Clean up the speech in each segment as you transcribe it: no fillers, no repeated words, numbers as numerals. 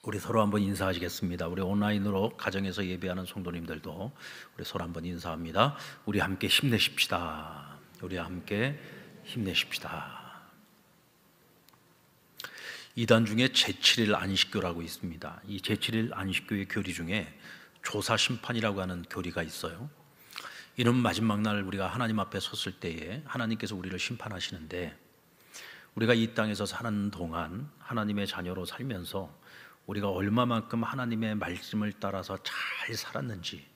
우리 서로 한번 인사하시겠습니다. 우리 온라인으로 가정에서 예배하는 성도님들도 우리 서로 한번 인사합니다. 우리 함께 힘내십시다. 우리 함께 힘내십시다. 이단 중에 제7일 안식교라고 있습니다. 이 제7일 안식교의 교리 중에 조사심판이라고 하는 교리가 있어요. 이는 마지막 날 우리가 하나님 앞에 섰을 때에 하나님께서 우리를 심판하시는데, 우리가 이 땅에서 사는 동안 하나님의 자녀로 살면서 우리가 얼마만큼 하나님의 말씀을 따라서 잘 살았는지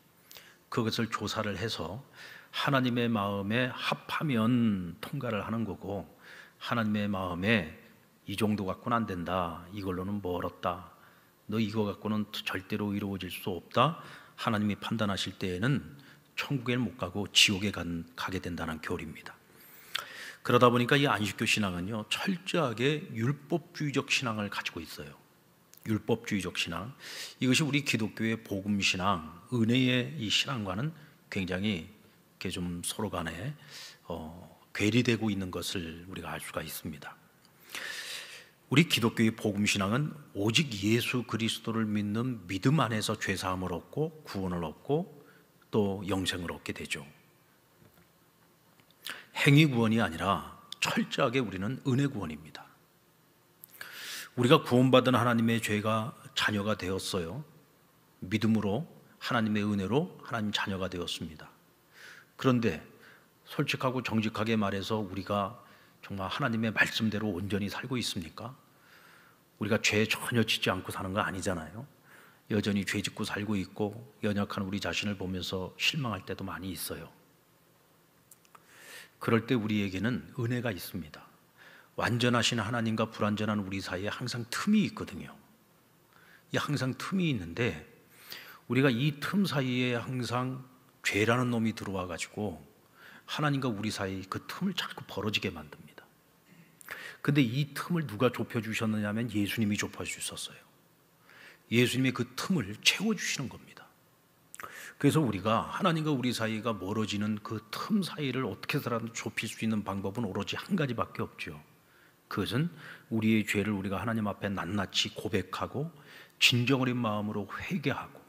그것을 조사를 해서 하나님의 마음에 합하면 통과를 하는 거고, 하나님의 마음에 이 정도 갖고는 안 된다, 이걸로는 멀었다, 너 이거 갖고는 절대로 이루어질 수 없다, 하나님이 판단하실 때에는 천국에 못 가고 지옥에 가게 된다는 교리입니다. 그러다 보니까 이 안식교 신앙은요, 철저하게 율법주의적 신앙을 가지고 있어요. 율법주의적 신앙, 이것이 우리 기독교의 복음 신앙, 은혜의 이 신앙과는 굉장히 이렇게 좀 서로 간에 괴리되고 있는 것을 우리가 알 수가 있습니다. 우리 기독교의 복음 신앙은 오직 예수 그리스도를 믿는 믿음 안에서 죄 사함을 얻고 구원을 얻고 또 영생을 얻게 되죠. 행위 구원이 아니라 철저하게 우리는 은혜 구원입니다. 우리가 구원받은 하나님의 죄가 자녀가 되었어요. 믿음으로 하나님의 은혜로 하나님 자녀가 되었습니다. 그런데 솔직하고 정직하게 말해서 우리가 정말 하나님의 말씀대로 온전히 살고 있습니까? 우리가 죄 전혀 짓지 않고 사는 거 아니잖아요. 여전히 죄 짓고 살고 있고 연약한 우리 자신을 보면서 실망할 때도 많이 있어요. 그럴 때 우리에게는 은혜가 있습니다. 완전하신 하나님과 불완전한 우리 사이에 항상 틈이 있거든요. 이 항상 틈이 있는데, 우리가 이 틈 사이에 항상 죄라는 놈이 들어와 가지고 하나님과 우리 사이 그 틈을 자꾸 벌어지게 만듭니다. 근데 이 틈을 누가 좁혀주셨느냐 하면 예수님이 좁혀주셨어요. 예수님이 그 틈을 채워주시는 겁니다. 그래서 우리가 하나님과 우리 사이가 멀어지는 그 틈 사이를 어떻게 해서라도 좁힐 수 있는 방법은 오로지 한 가지밖에 없죠. 그것은 우리의 죄를 우리가 하나님 앞에 낱낱이 고백하고 진정 어린 마음으로 회개하고,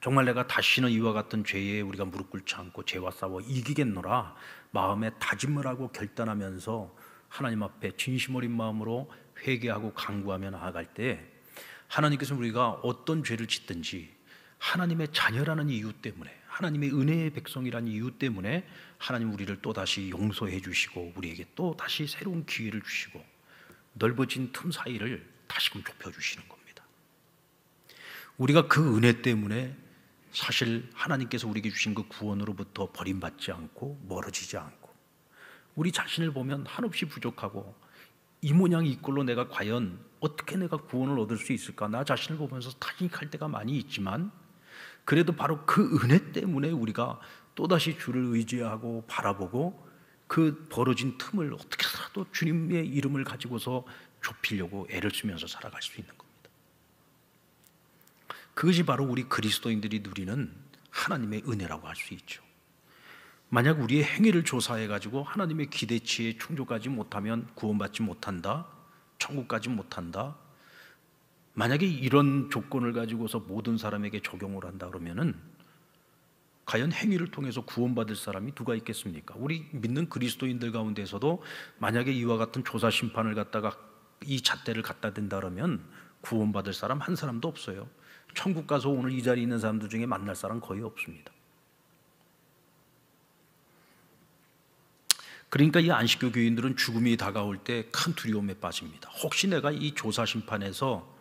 정말 내가 다시는 이와 같은 죄에 우리가 무릎 꿇지 않고 죄와 싸워 이기겠노라 마음에 다짐을 하고 결단하면서 하나님 앞에 진심 어린 마음으로 회개하고 간구하며 나아갈 때, 하나님께서는 우리가 어떤 죄를 짓든지 하나님의 자녀라는 이유 때문에, 하나님의 은혜의 백성이라는 이유 때문에 하나님 우리를 또다시 용서해 주시고 우리에게 또 다시 새로운 기회를 주시고 넓어진 틈 사이를 다시금 좁혀 주시는 겁니다. 우리가 그 은혜 때문에 사실 하나님께서 우리에게 주신 그 구원으로부터 버림받지 않고 멀어지지 않고, 우리 자신을 보면 한없이 부족하고 이 모양 이 꼴로 내가 과연 어떻게 내가 구원을 얻을 수 있을까, 나 자신을 보면서 타직할 때가 많이 있지만, 그래도 바로 그 은혜 때문에 우리가 또다시 주를 의지하고 바라보고 그 벌어진 틈을 어떻게 해서라도 주님의 이름을 가지고서 좁히려고 애를 쓰면서 살아갈 수 있는 겁니다. 그것이 바로 우리 그리스도인들이 누리는 하나님의 은혜라고 할 수 있죠. 만약 우리의 행위를 조사해 가지고 하나님의 기대치에 충족하지 못하면 구원받지 못한다, 천국 가지 못한다, 만약에 이런 조건을 가지고서 모든 사람에게 적용을 한다 그러면은 과연 행위를 통해서 구원받을 사람이 누가 있겠습니까? 우리 믿는 그리스도인들 가운데서도 만약에 이와 같은 조사 심판을 갖다가 이 잣대를 갖다 댄다 그러면 구원받을 사람 한 사람도 없어요. 천국 가서 오늘 이 자리에 있는 사람들 중에 만날 사람 거의 없습니다. 그러니까 이 안식교 교인들은 죽음이 다가올 때 큰 두려움에 빠집니다. 혹시 내가 이 조사 심판에서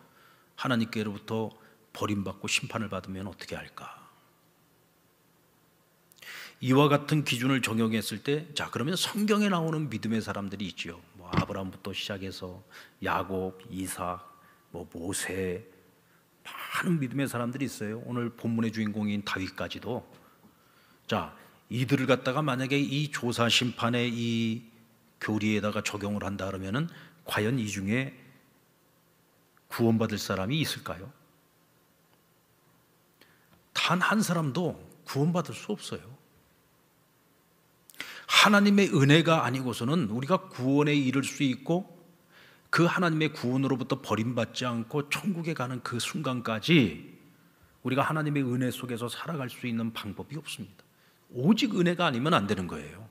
하나님께로부터 버림받고 심판을 받으면 어떻게 할까? 이와 같은 기준을 적용했을 때, 자 그러면 성경에 나오는 믿음의 사람들이 있죠. 뭐 아브라함부터 시작해서 야곱, 이삭, 뭐 모세, 많은 믿음의 사람들이 있어요. 오늘 본문의 주인공인 다윗까지도. 자, 이들을 갖다가 만약에 이 조사 심판의 이 교리에다가 적용을 한다 그러면은 과연 이 중에 구원받을 사람이 있을까요? 단 한 사람도 구원받을 수 없어요. 하나님의 은혜가 아니고서는 우리가 구원에 이를 수 있고 그 하나님의 구원으로부터 버림받지 않고 천국에 가는 그 순간까지 우리가 하나님의 은혜 속에서 살아갈 수 있는 방법이 없습니다. 오직 은혜가 아니면 안 되는 거예요.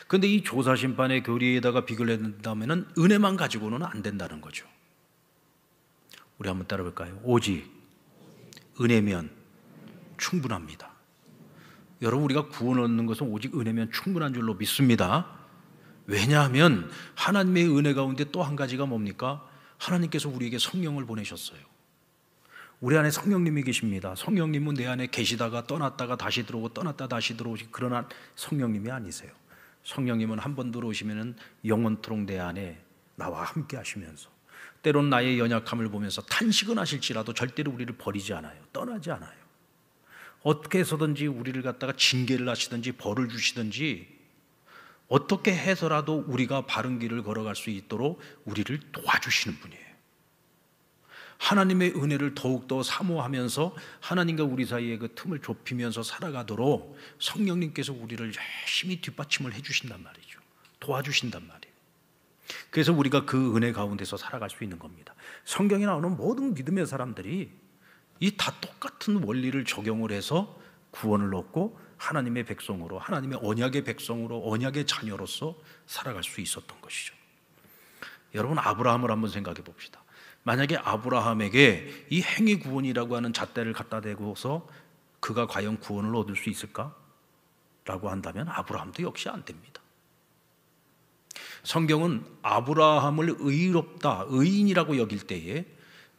그런데 이 조사심판의 교리에다가 비교를 한다면 은혜만 가지고는 안 된다는 거죠. 우리 한번 따라 볼까요? 오직 은혜면 충분합니다. 여러분, 우리가 구원 얻는 것은 오직 은혜면 충분한 줄로 믿습니다. 왜냐하면 하나님의 은혜 가운데 또 한 가지가 뭡니까? 하나님께서 우리에게 성령을 보내셨어요. 우리 안에 성령님이 계십니다. 성령님은 내 안에 계시다가 떠났다가 다시 들어오고 떠났다 다시 들어오시 그러나 성령님이 아니세요. 성령님은 한 번 들어오시면 영원토록 내 안에 나와 함께 하시면서 때론 나의 연약함을 보면서 탄식은 하실지라도 절대로 우리를 버리지 않아요. 떠나지 않아요. 어떻게 해서든지 우리를 갖다가 징계를 하시든지 벌을 주시든지 어떻게 해서라도 우리가 바른 길을 걸어갈 수 있도록 우리를 도와주시는 분이에요. 하나님의 은혜를 더욱더 사모하면서 하나님과 우리 사이의 그 틈을 좁히면서 살아가도록 성령님께서 우리를 열심히 뒷받침을 해주신단 말이죠. 도와주신단 말이에요. 그래서 우리가 그 은혜 가운데서 살아갈 수 있는 겁니다. 성경에 나오는 모든 믿음의 사람들이 이 다 똑같은 원리를 적용을 해서 구원을 얻고 하나님의 백성으로, 하나님의 언약의 백성으로, 언약의 자녀로서 살아갈 수 있었던 것이죠. 여러분, 아브라함을 한번 생각해 봅시다. 만약에 아브라함에게 이 행위 구원이라고 하는 잣대를 갖다 대고서 그가 과연 구원을 얻을 수 있을까? 라고 한다면 아브라함도 역시 안 됩니다. 성경은 아브라함을 의롭다, 의인이라고 여길 때에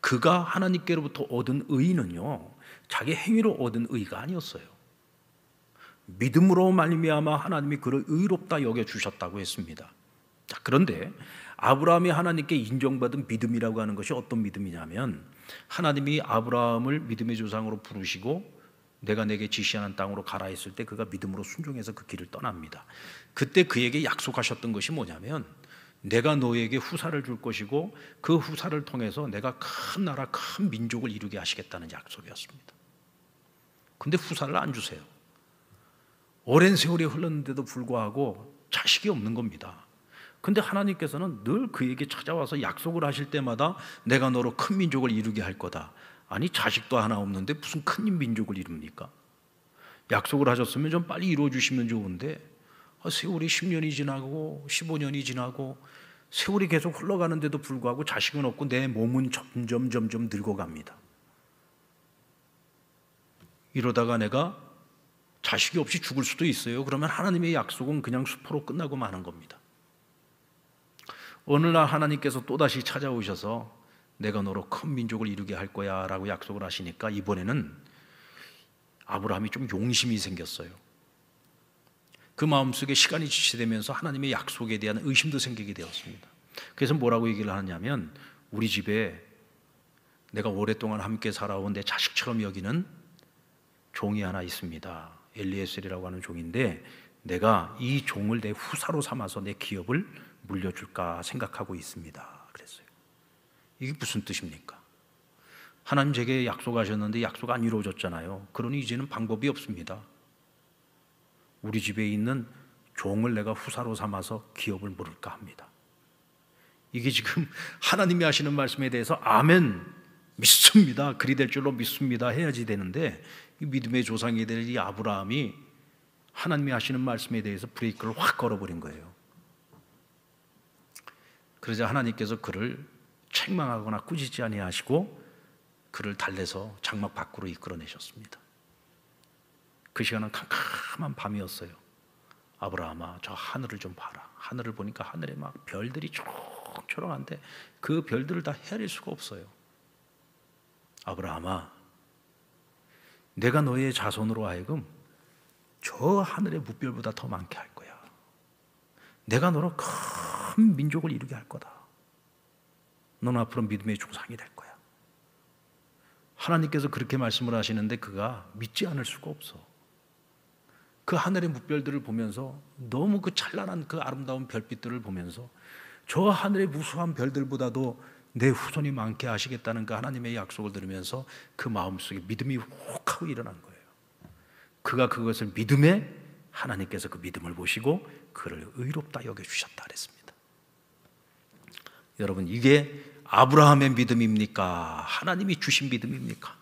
그가 하나님께로부터 얻은 의는요, 자기 행위로 얻은 의가 아니었어요. 믿음으로 말미암아 하나님이 그를 의롭다 여겨주셨다고 했습니다. 자, 그런데 아브라함이 하나님께 인정받은 믿음이라고 하는 것이 어떤 믿음이냐면, 하나님이 아브라함을 믿음의 조상으로 부르시고 내가 내게 지시하는 땅으로 가라 했을 때 그가 믿음으로 순종해서 그 길을 떠납니다. 그때 그에게 약속하셨던 것이 뭐냐면, 내가 너에게 후사를 줄 것이고 그 후사를 통해서 내가 큰 나라, 큰 민족을 이루게 하시겠다는 약속이었습니다. 근데 후사를 안 주세요. 오랜 세월이 흘렀는데도 불구하고 자식이 없는 겁니다. 근데 하나님께서는 늘 그에게 찾아와서 약속을 하실 때마다 내가 너로 큰 민족을 이루게 할 거다. 아니, 자식도 하나 없는데 무슨 큰 민족을 이룹니까? 약속을 하셨으면 좀 빨리 이루어 주시면 좋은데 세월이 10년이 지나고 15년이 지나고 세월이 계속 흘러가는데도 불구하고 자식은 없고 내 몸은 점점 늙어갑니다. 이러다가 내가 자식이 없이 죽을 수도 있어요. 그러면 하나님의 약속은 그냥 수포로 끝나고 마는 겁니다. 어느 날 하나님께서 또다시 찾아오셔서 내가 너로 큰 민족을 이루게 할 거야 라고 약속을 하시니까 이번에는 아브라함이 좀 용심이 생겼어요. 그 마음속에 시간이 지체되면서 하나님의 약속에 대한 의심도 생기게 되었습니다. 그래서 뭐라고 얘기를 하냐면, 우리 집에 내가 오랫동안 함께 살아온 내 자식처럼 여기는 종이 하나 있습니다. 엘리에셀이라고 하는 종인데 내가 이 종을 내 후사로 삼아서 내 기업을 물려줄까 생각하고 있습니다. 그랬어요. 이게 무슨 뜻입니까? 하나님 제게 약속하셨는데 약속 안 이루어졌잖아요. 그러니 이제는 방법이 없습니다. 우리 집에 있는 종을 내가 후사로 삼아서 기업을 물을까 합니다. 이게 지금 하나님이 하시는 말씀에 대해서 아멘, 믿습니다, 그리 될 줄로 믿습니다 해야지 되는데, 이 믿음의 조상이 될 이 아브라함이 하나님이 하시는 말씀에 대해서 브레이크를 확 걸어버린 거예요. 그러자 하나님께서 그를 책망하거나 꾸짖지 아니하시고 그를 달래서 장막 밖으로 이끌어내셨습니다. 그 시간은 캄캄한 밤이었어요. 아브라함아, 저 하늘을 좀 봐라. 하늘을 보니까 하늘에 막 별들이 초롱초롱한데 그 별들을 다 헤아릴 수가 없어요. 아브라함아, 내가 너의 자손으로 하여금 저 하늘의 뭇별보다 더 많게 할 거야. 내가 너로 큰 민족을 이루게 할 거다. 너는 앞으로 믿음의 조상이 될 거야. 하나님께서 그렇게 말씀을 하시는데 그가 믿지 않을 수가 없어. 그 하늘의 뭇별들을 보면서, 너무 그 찬란한 그 아름다운 별빛들을 보면서 저 하늘의 무수한 별들보다도 내 후손이 많게 하시겠다는 그 하나님의 약속을 들으면서 그 마음속에 믿음이 혹 하고 일어난 거예요. 그가 그것을 믿음에, 하나님께서 그 믿음을 보시고 그를 의롭다 여겨주셨다 그랬습니다. 여러분, 이게 아브라함의 믿음입니까? 하나님이 주신 믿음입니까?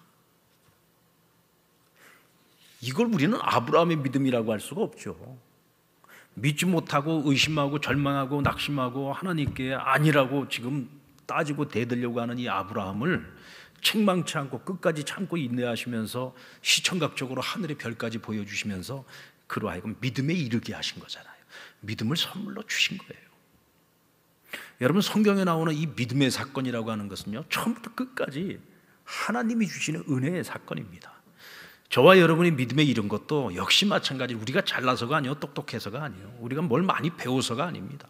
이걸 우리는 아브라함의 믿음이라고 할 수가 없죠. 믿지 못하고 의심하고 절망하고 낙심하고 하나님께 아니라고 지금 따지고 대들려고 하는 이 아브라함을 책망치 않고 끝까지 참고 인내하시면서 시청각적으로 하늘의 별까지 보여주시면서 그로 하여금 믿음에 이르게 하신 거잖아요. 믿음을 선물로 주신 거예요. 여러분, 성경에 나오는 이 믿음의 사건이라고 하는 것은요, 처음부터 끝까지 하나님이 주시는 은혜의 사건입니다. 저와 여러분이 믿음에 이른 것도 역시 마찬가지로 우리가 잘나서가 아니에요, 똑똑해서가 아니에요, 우리가 뭘 많이 배워서가 아닙니다.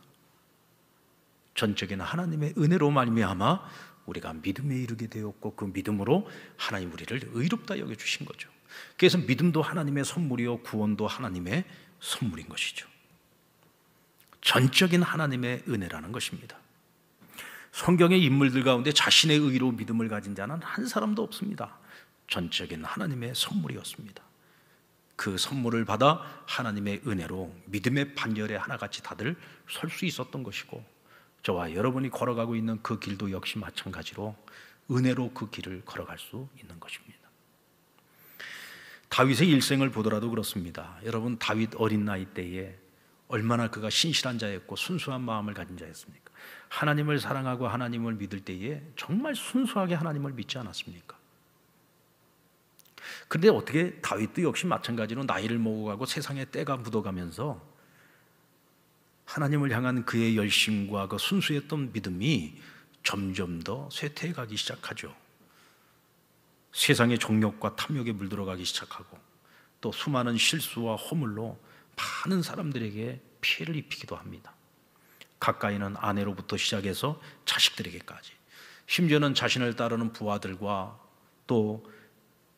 전적인 하나님의 은혜로 말미암아 우리가 믿음에 이르게 되었고, 그 믿음으로 하나님 우리를 의롭다 여겨주신 거죠. 그래서 믿음도 하나님의 선물이요, 구원도 하나님의 선물인 것이죠. 전적인 하나님의 은혜라는 것입니다. 성경의 인물들 가운데 자신의 의로 믿음을 가진 자는 한 사람도 없습니다. 전적인 하나님의 선물이었습니다. 그 선물을 받아 하나님의 은혜로 믿음의 반열에 하나같이 다들 설 수 있었던 것이고, 저와 여러분이 걸어가고 있는 그 길도 역시 마찬가지로 은혜로 그 길을 걸어갈 수 있는 것입니다. 다윗의 일생을 보더라도 그렇습니다. 여러분, 다윗 어린 나이 때에 얼마나 그가 신실한 자였고 순수한 마음을 가진 자였습니까? 하나님을 사랑하고 하나님을 믿을 때에 정말 순수하게 하나님을 믿지 않았습니까? 그런데 어떻게 다윗도 역시 마찬가지로 나이를 먹어가고 세상의 때가 묻어가면서 하나님을 향한 그의 열심과 그 순수했던 믿음이 점점 더 쇠퇴해가기 시작하죠. 세상의 정욕과 탐욕에 물들어가기 시작하고, 또 수많은 실수와 허물로 많은 사람들에게 피해를 입히기도 합니다. 가까이는 아내로부터 시작해서 자식들에게까지, 심지어는 자신을 따르는 부하들과 또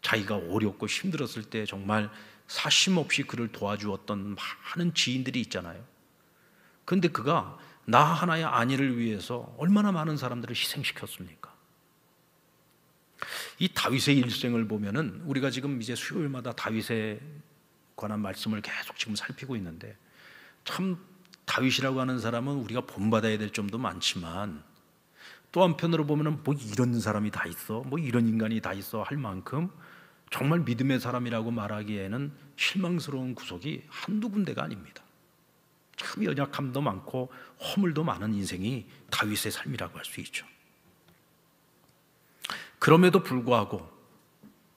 자기가 어렵고 힘들었을 때 정말 사심없이 그를 도와주었던 많은 지인들이 있잖아요. 그런데 그가 나 하나의 아내를 위해서 얼마나 많은 사람들을 희생시켰습니까? 이 다윗의 일생을 보면은 우리가 지금 이제 수요일마다 다윗에 관한 말씀을 계속 지금 살피고 있는데, 참 다윗이라고 하는 사람은 우리가 본받아야 될 점도 많지만, 또 한편으로 보면은 뭐 이런 사람이 다 있어, 뭐 이런 인간이 다 있어 할 만큼 정말 믿음의 사람이라고 말하기에는 실망스러운 구석이 한두 군데가 아닙니다. 참 연약함도 많고 허물도 많은 인생이 다윗의 삶이라고 할 수 있죠. 그럼에도 불구하고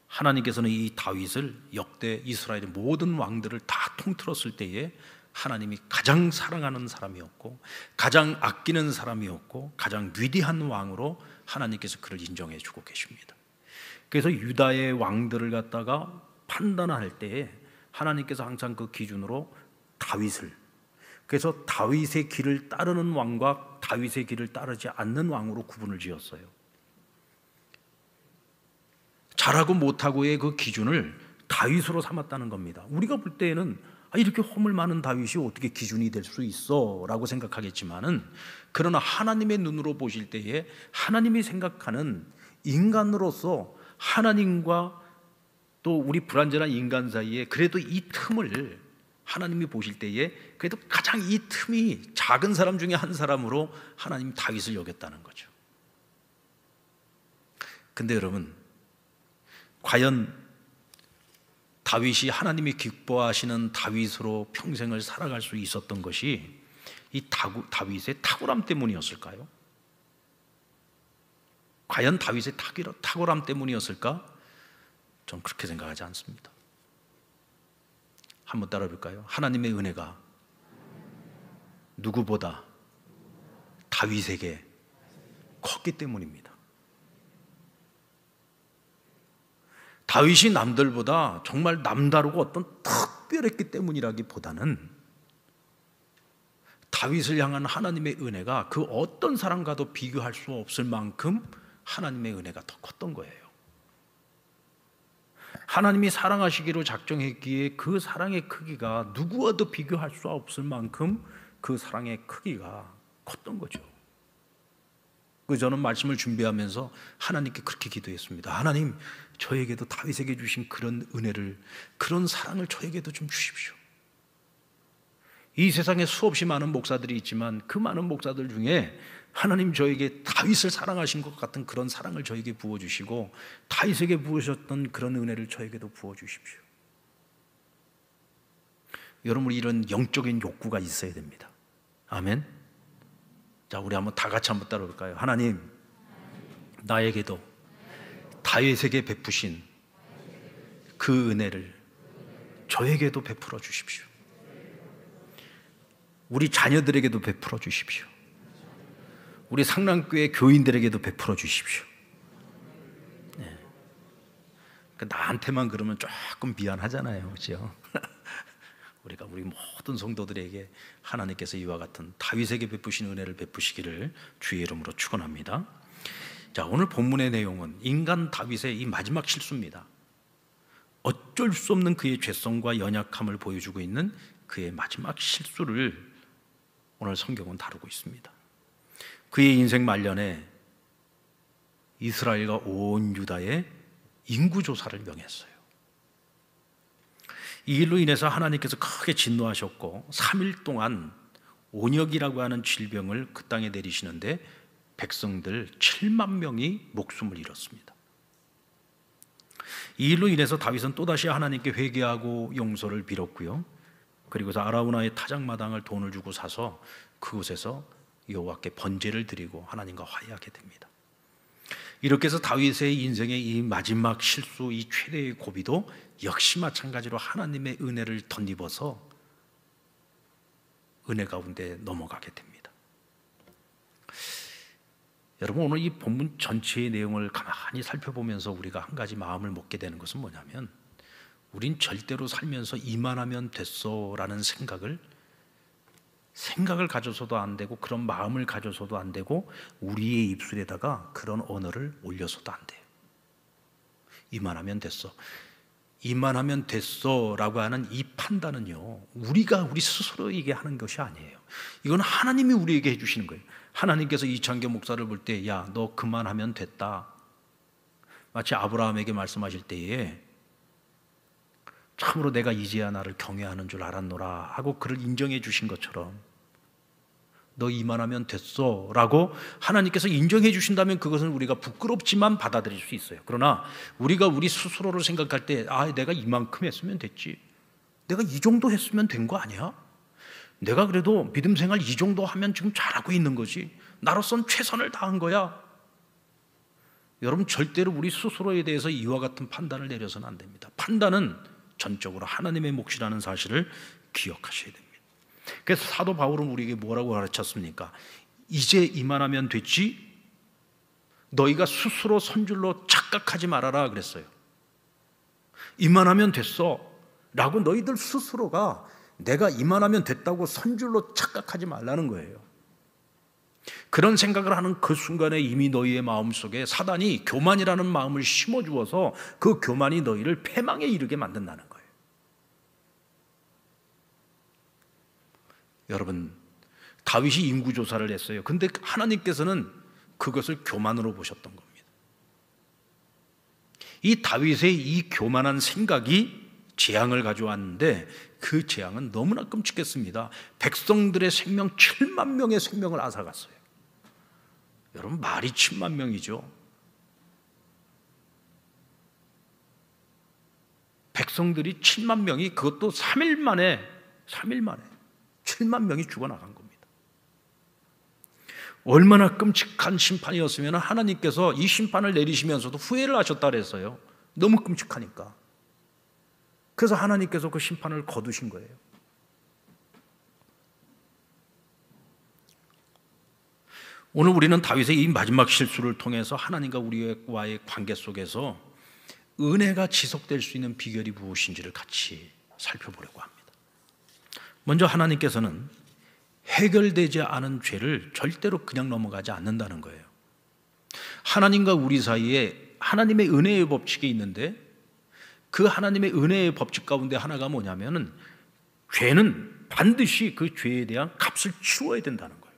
하나님께서는 이 다윗을 역대 이스라엘의 모든 왕들을 다 통틀었을 때에 하나님이 가장 사랑하는 사람이었고, 가장 아끼는 사람이었고, 가장 위대한 왕으로 하나님께서 그를 인정해 주고 계십니다. 그래서 유다의 왕들을 갖다가 판단할 때에 하나님께서 항상 그 기준으로 다윗을, 그래서 다윗의 길을 따르는 왕과 다윗의 길을 따르지 않는 왕으로 구분을 지었어요. 잘하고 못하고의 그 기준을 다윗으로 삼았다는 겁니다. 우리가 볼 때에는 이렇게 허물 많은 다윗이 어떻게 기준이 될 수 있어? 라고 생각하겠지만은, 그러나 하나님의 눈으로 보실 때에 하나님이 생각하는 인간으로서 하나님과 또 우리 불완전한 인간 사이에 그래도 이 틈을 하나님이 보실 때에 그래도 가장 이 틈이 작은 사람 중에 한 사람으로 하나님이 다윗을 여겼다는 거죠. 근데 여러분, 과연 다윗이 하나님이 기뻐하시는 다윗으로 평생을 살아갈 수 있었던 것이 이 다윗의 탁월함 때문이었을까요? 과연 다윗의 탁월함 때문이었을까? 전 그렇게 생각하지 않습니다. 한번 따라볼까요? 하나님의 은혜가 누구보다 다윗에게 컸기 때문입니다. 다윗이 남들보다 정말 남다르고 어떤 특별했기 때문이라기보다는 다윗을 향한 하나님의 은혜가 그 어떤 사람과도 비교할 수 없을 만큼 하나님의 은혜가 더 컸던 거예요. 하나님이 사랑하시기로 작정했기에 그 사랑의 크기가 누구와도 비교할 수 없을 만큼 그 사랑의 크기가 컸던 거죠. 저는 말씀을 준비하면서 하나님께 그렇게 기도했습니다. 하나님, 저에게도 다윗에게 주신 그런 은혜를, 그런 사랑을 저에게도 좀 주십시오. 이 세상에 수없이 많은 목사들이 있지만 그 많은 목사들 중에 하나님 저에게 다윗을 사랑하신 것 같은 그런 사랑을 저에게 부어주시고 다윗에게 부으셨던 그런 은혜를 저에게도 부어주십시오. 여러분, 이런 영적인 욕구가 있어야 됩니다. 아멘. 자, 우리 한번 다 같이 한번 따라볼까요? 하나님, 나에게도 다윗에게 베푸신 그 은혜를 저에게도 베풀어 주십시오. 우리 자녀들에게도 베풀어 주십시오. 우리 상랑교회 교인들에게도 베풀어 주십시오. 네. 그러니까 나한테만 그러면 조금 미안하잖아요, 그렇죠? 우리 모든 성도들에게 하나님께서 이와 같은 다윗에게 베푸신 은혜를 베푸시기를 주의 이름으로 축원합니다. 자, 오늘 본문의 내용은 인간 다윗의 이 마지막 실수입니다. 어쩔 수 없는 그의 죄성과 연약함을 보여주고 있는 그의 마지막 실수를 오늘 성경은 다루고 있습니다. 그의 인생 말년에 이스라엘과 온 유다의 인구조사를 명했어요. 이 일로 인해서 하나님께서 크게 진노하셨고 3일 동안 온역이라고 하는 질병을 그 땅에 내리시는데 백성들 7만 명이 목숨을 잃었습니다. 이 일로 인해서 다윗은 또다시 하나님께 회개하고 용서를 빌었고요. 그리고서 아라우나의 타작마당을 돈을 주고 사서 그곳에서 여호와께 번제를 드리고 하나님과 화해하게 됩니다. 이렇게 해서 다윗의 인생의 이 마지막 실수, 이 최대의 고비도 역시 마찬가지로 하나님의 은혜를 덧입어서 은혜 가운데 넘어가게 됩니다. 여러분, 오늘 이 본문 전체의 내용을 가만히 살펴보면서 우리가 한 가지 마음을 먹게 되는 것은 뭐냐면, 우린 절대로 살면서 이만하면 됐어라는 생각을 가져서도 안 되고, 그런 마음을 가져서도 안 되고, 우리의 입술에다가 그런 언어를 올려서도 안 돼요. 이만하면 됐어, 이만하면 됐어라고 하는 이 판단은요, 우리가 우리 스스로에게 하는 것이 아니에요. 이건 하나님이 우리에게 해주시는 거예요. 하나님께서 이창규 목사를 볼 때, 야, 너 그만하면 됐다, 마치 아브라함에게 말씀하실 때에 참으로 내가 이제야 나를 경외하는 줄 알았노라 하고 그를 인정해 주신 것처럼, 너 이만하면 됐어 라고 하나님께서 인정해 주신다면 그것은 우리가 부끄럽지만 받아들일 수 있어요. 그러나 우리가 우리 스스로를 생각할 때, 내가 이만큼 했으면 됐지, 내가 이 정도 했으면 된 거 아니야? 내가 그래도 믿음 생활 이 정도 하면 지금 잘하고 있는 거지, 나로선 최선을 다한 거야. 여러분, 절대로 우리 스스로에 대해서 이와 같은 판단을 내려서는 안 됩니다. 판단은 전적으로 하나님의 몫이라는 사실을 기억하셔야 됩니다. 그래서 사도 바울은 우리에게 뭐라고 가르쳤습니까? 이제 이만하면 됐지, 너희가 스스로 선줄로 착각하지 말아라 그랬어요. 이만하면 됐어 라고 너희들 스스로가 내가 이만하면 됐다고 선줄로 착각하지 말라는 거예요. 그런 생각을 하는 그 순간에 이미 너희의 마음속에 사단이 교만이라는 마음을 심어주어서 그 교만이 너희를 패망에 이르게 만든다는 거예요. 여러분, 다윗이 인구조사를 했어요. 근데 하나님께서는 그것을 교만으로 보셨던 겁니다. 이 다윗의 이 교만한 생각이 재앙을 가져왔는데, 그 재앙은 너무나 끔찍했습니다. 백성들의 생명, 7만 명의 생명을 앗아갔어요. 여러분, 말이 7만 명이죠. 백성들이 7만 명이, 그것도 3일 만에 7만 명이 죽어나간 겁니다. 얼마나 끔찍한 심판이었으면 하나님께서 이 심판을 내리시면서도 후회를 하셨다 그랬어요. 너무 끔찍하니까. 그래서 하나님께서 그 심판을 거두신 거예요. 오늘 우리는 다윗의 이 마지막 실수를 통해서 하나님과 우리와의 관계 속에서 은혜가 지속될 수 있는 비결이 무엇인지를 같이 살펴보려고 합니다. 먼저 하나님께서는 해결되지 않은 죄를 절대로 그냥 넘어가지 않는다는 거예요. 하나님과 우리 사이에 하나님의 은혜의 법칙이 있는데, 그 하나님의 은혜의 법칙 가운데 하나가 뭐냐면은, 죄는 반드시 그 죄에 대한 값을 치러야 된다는 거예요.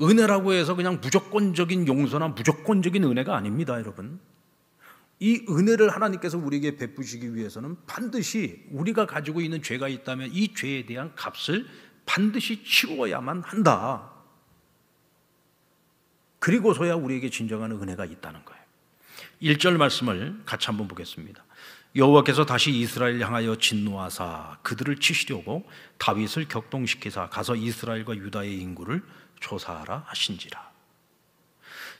은혜라고 해서 그냥 무조건적인 용서나 무조건적인 은혜가 아닙니다, 여러분. 이 은혜를 하나님께서 우리에게 베푸시기 위해서는 반드시 우리가 가지고 있는 죄가 있다면 이 죄에 대한 값을 반드시 치루어야만 한다. 그리고서야 우리에게 진정한 은혜가 있다는 거예요. 1절 말씀을 같이 한번 보겠습니다. 여호와께서 다시 이스라엘 향하여 진노하사 그들을 치시려고 다윗을 격동시키사 가서 이스라엘과 유다의 인구를 조사하라 하신지라.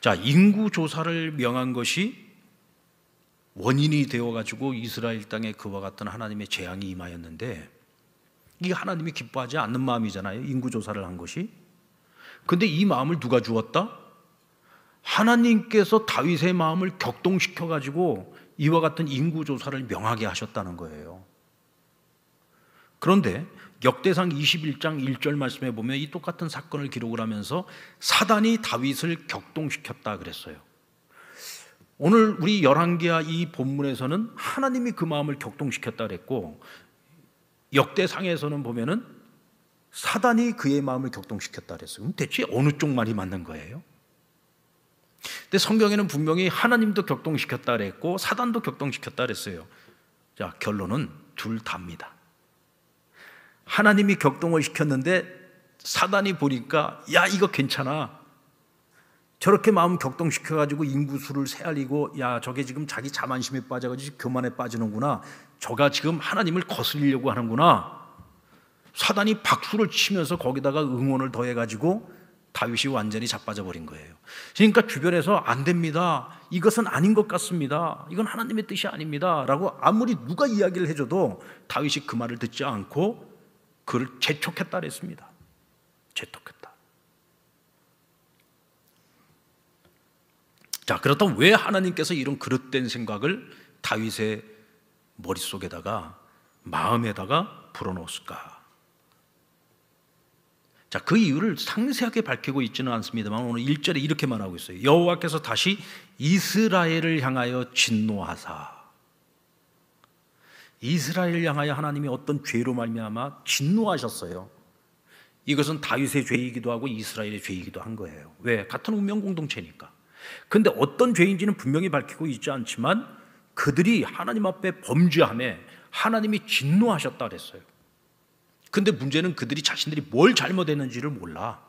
자, 인구 조사를 명한 것이 원인이 되어가지고 이스라엘 땅에 그와 같은 하나님의 재앙이 임하였는데, 이게 하나님이 기뻐하지 않는 마음이잖아요, 인구 조사를 한 것이. 근데 이 마음을 누가 주었다? 하나님께서 다윗의 마음을 격동시켜가지고 이와 같은 인구 조사를 명하게 하셨다는 거예요. 그런데 역대상 21장 1절 말씀에 보면 이 똑같은 사건을 기록을 하면서 사단이 다윗을 격동시켰다 그랬어요. 오늘 우리 열왕기하 이 본문에서는 하나님이 그 마음을 격동시켰다 그랬고, 역대상에서는 보면은 사단이 그의 마음을 격동시켰다 그랬어요. 그럼 대체 어느 쪽 말이 맞는 거예요? 근데 성경에는 분명히 하나님도 격동시켰다 그랬고 사단도 격동시켰다 그랬어요. 자, 결론은 둘 다입니다. 하나님이 격동을 시켰는데 사단이 보니까 야, 이거 괜찮아, 저렇게 마음 격동시켜가지고 인구수를 세알리고, 야, 저게 지금 자기 자만심에 빠져가지고 교만에 빠지는구나, 저가 지금 하나님을 거슬리려고 하는구나. 사단이 박수를 치면서 거기다가 응원을 더해가지고 다윗이 완전히 자빠져 버린 거예요. 그러니까 주변에서 안 됩니다, 이것은 아닌 것 같습니다, 이건 하나님의 뜻이 아닙니다 라고 아무리 누가 이야기를 해줘도 다윗이 그 말을 듣지 않고 그를 재촉했다 그랬습니다. 재촉했다. 자, 그렇다면 왜 하나님께서 이런 그릇된 생각을 다윗의 머릿속에다가, 마음에다가 불어넣었을까? 자, 그 이유를 상세하게 밝히고 있지는 않습니다만 오늘 1절에 이렇게 말하고 있어요. 여호와께서 다시 이스라엘을 향하여 진노하사. 이스라엘을 향하여 하나님이 어떤 죄로 말미암아 진노하셨어요. 이것은 다윗의 죄이기도 하고 이스라엘의 죄이기도 한 거예요. 왜? 같은 운명 공동체니까. 근데 어떤 죄인지는 분명히 밝히고 있지 않지만 그들이 하나님 앞에 범죄함에 하나님이 진노하셨다 그랬어요. 근데 문제는 그들이 자신들이 뭘 잘못했는지를 몰라.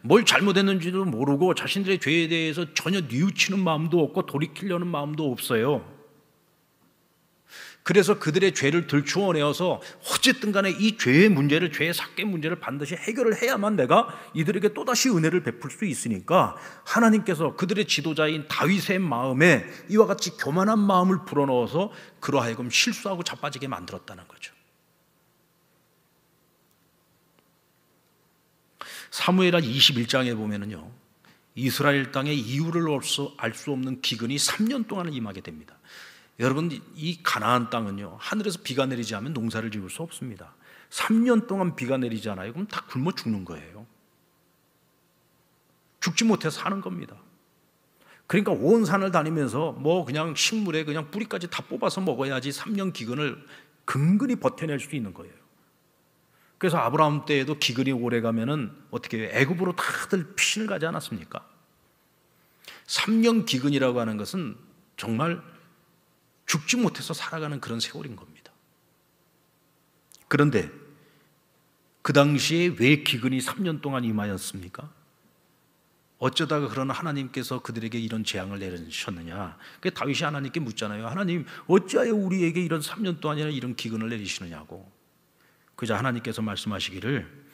뭘 잘못했는지도 모르고 자신들의 죄에 대해서 전혀 뉘우치는 마음도 없고 돌이키려는 마음도 없어요. 그래서 그들의 죄를 들추어내어서 어쨌든 간에 이 죄의 문제를, 죄의 삭개 문제를 반드시 해결을 해야만 내가 이들에게 또다시 은혜를 베풀 수 있으니까 하나님께서 그들의 지도자인 다윗의 마음에 이와 같이 교만한 마음을 불어넣어서 그로 하여금 실수하고 자빠지게 만들었다는 거죠. 사무엘하 21장에 보면은요, 이스라엘 땅에 이유를 알 수 없는 기근이 3년 동안을 임하게 됩니다. 여러분, 이 가나안 땅은요, 하늘에서 비가 내리지 않으면 농사를 지을 수 없습니다. 3년 동안 비가 내리지 않아요. 그럼 다 굶어 죽는 거예요. 죽지 못해서 사는 겁니다. 그러니까 온 산을 다니면서 뭐 그냥 식물에 그냥 뿌리까지 다 뽑아서 먹어야지 3년 기근을 근근히 버텨낼 수 있는 거예요. 그래서 아브라함 때에도 기근이 오래 가면은 어떻게 해요? 애굽으로 다들 피신을 가지 않았습니까? 3년 기근이라고 하는 것은 정말 죽지 못해서 살아가는 그런 세월인 겁니다. 그런데 그 당시에 왜 기근이 3년 동안 임하였습니까? 어쩌다가 그런 하나님께서 그들에게 이런 재앙을 내리셨느냐? 그래서 다윗이 하나님께 묻잖아요. 하나님, 어찌하여 우리에게 이런 3년 동안이나 이런 기근을 내리시느냐고. 그저 하나님께서 말씀하시기를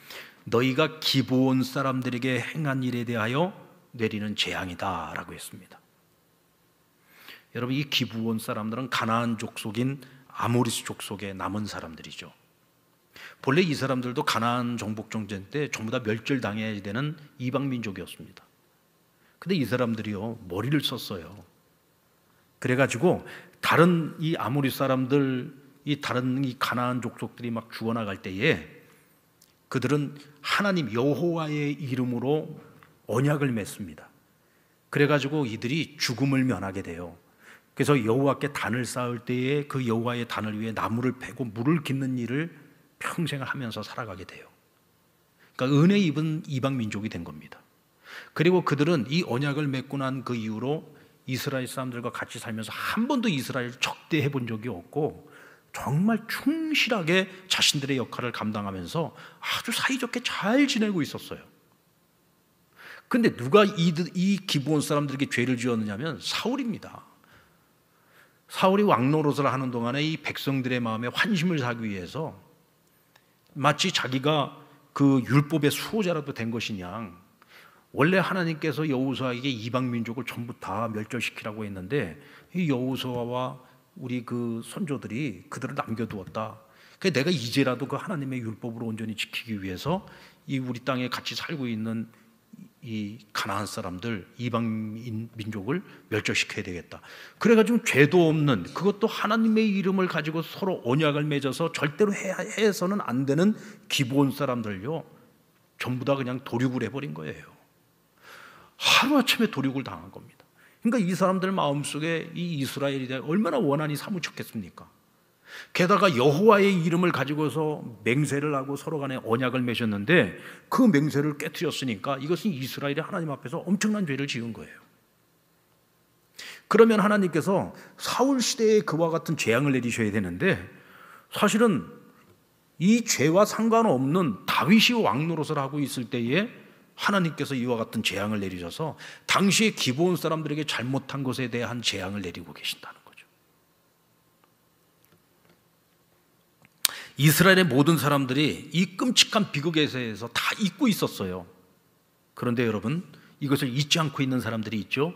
너희가 기브온 사람들에게 행한 일에 대하여 내리는 재앙이다 라고 했습니다. 여러분, 이 기브온 사람들은 가나안 족속인 아모리스 족속의 남은 사람들이죠. 본래 이 사람들도 가나안 정복 전쟁 때 전부 다 멸절당해야 되는 이방 민족이었습니다. 근데 이 사람들이요, 머리를 썼어요. 그래가지고 다른 이 아모리 사람들, 이 다른 이 가나안 족속들이 막 죽어나갈 때에 그들은 하나님 여호와의 이름으로 언약을 맺습니다. 그래가지고 이들이 죽음을 면하게 돼요. 그래서 여호와께 단을 쌓을 때에 그 여호와의 단을 위해 나무를 패고 물을 깃는 일을 평생 하면서 살아가게 돼요. 그러니까 은혜 입은 이방 민족이 된 겁니다. 그리고 그들은 이 언약을 맺고 난 그 이후로 이스라엘 사람들과 같이 살면서 한 번도 이스라엘을 적대해 본 적이 없고 정말 충실하게 자신들의 역할을 감당하면서 아주 사이좋게 잘 지내고 있었어요. 근데 누가 이 기브온 사람들에게 죄를 지었느냐면 사울입니다. 사울이 왕 노릇을 하는 동안에 이 백성들의 마음에 환심을 사기 위해서 마치 자기가 그 율법의 수호자라도 된 것이냐, 원래 하나님께서 여호수아에게 이방 민족을 전부 다 멸절시키라고 했는데 이 여호수아와 우리 그 선조들이 그들을 남겨두었다. 그래서 내가 이제라도 그 하나님의 율법을 온전히 지키기 위해서 이 우리 땅에 같이 살고 있는 이 가나안 사람들, 이방 민족을 멸절시켜야 되겠다. 그래가지고 죄도 없는, 그것도 하나님의 이름을 가지고 서로 언약을 맺어서 절대로 해서는 안 되는 기브온 사람들요, 전부 다 그냥 도륙을 해버린 거예요. 하루아침에 도륙을 당한 겁니다. 그러니까 이 사람들 마음속에 이 이스라엘에 대해 얼마나 원한이 사무쳤겠습니까? 게다가 여호와의 이름을 가지고서 맹세를 하고 서로 간에 언약을 맺었는데 그 맹세를 깨뜨렸으니까 이것은 이스라엘이 하나님 앞에서 엄청난 죄를 지은 거예요. 그러면 하나님께서 사울 시대에 그와 같은 재앙을 내리셔야 되는데 사실은 이 죄와 상관없는 다윗이 왕 노릇을 하고 있을 때에 하나님께서 이와 같은 재앙을 내리셔서 당시에 기브온 사람들에게 잘못한 것에 대한 재앙을 내리고 계신다는 거죠. 이스라엘의 모든 사람들이 이 끔찍한 비극에 대해서 다 잊고 있었어요. 그런데 여러분, 이것을 잊지 않고 있는 사람들이 있죠.